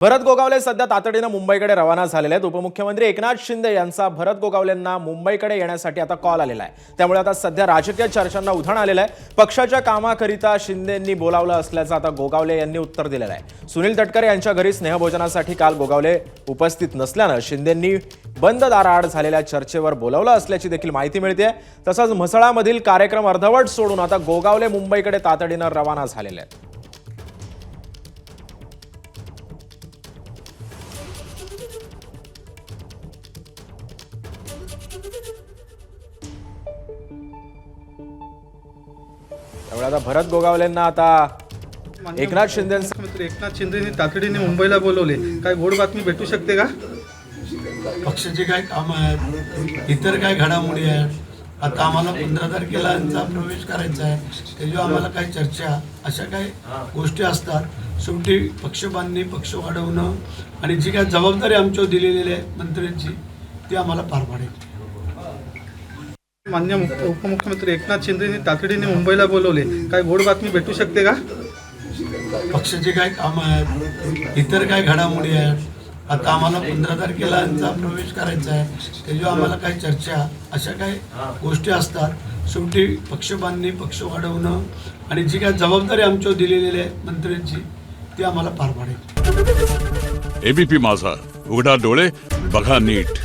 भरत गोगावले सध्या तातडीने मुंबईकडे रवाना झालेले आहेत। उपमुख्यमंत्री एकनाथ शिंदे यांचा भरत गोगावलेंना मुंबईकडे येण्यासाठी आता कॉल आलेला आहे। त्यामुळे आता सध्या राजकीय चर्चांना उधाण आलेलं आहे। पक्षाच्या कामाकरिता शिंदेंनी बोलावलं असल्याचं आता गोगावले यांनी उत्तर दिलेलं आहे। सुनील तटकरे यांच्या घरी स्नेहभोजनासाठी काल गोगावले उपस्थित नसल्यानं शिंदेंनी बंद दाराआड झालेल्या चर्चेवर बोलावलं असल्याची देखील माहिती मिळते। तसंच म्हसळामधील कार्यक्रम अर्धवट सोडून आता गोगावले मुंबईकडे तातडीने रवाना झालेले आहेत। त्यामुळे आता भरत गोगावलेंना आता एकनाथ शिंदेंनी तातडीने मुंबईला बोलवले। काय गोड बातमी भेटू शकते का? पक्षाचे काय काम आहेत, इतर काय घडामोडी आहेत। आता आम्हाला 15 तारखेला यांचा प्रवेश करायचा आहे। त्याच्यावर आम्हाला काही चर्चा अशा काही गोष्टी असतात। शेवटी पक्ष बांधणी, पक्ष वाढवणं आणि जी काय जबाबदारी आमच्यावर दिलेली आहे मंत्र्यांची ती आम्हाला पार पाडायची। मान्य उपमुख्यमंत्री एकनाथ शिंदेंनी तातडीने मुंबईला बोलवले। काय गोड बातमी भेटू शकते का? पक्षाचे काय काम आहेत, इतर काय घडामोडी आहेत। आता आम्हाला 15 तारखेला यांचा प्रवेश करायचा आहे। त्याच्यावर आम्हाला काही चर्चा अशा काही गोष्टी असतात। शेवटी पक्ष बांधणी, पक्ष वाढवणं आणि जी काय जबाबदारी आमच्यावर दिलेली आहे मंत्र्यांची ती आम्हाला पार पाडायची। एबीपी माझा, उघडा डोळे बघा नीट।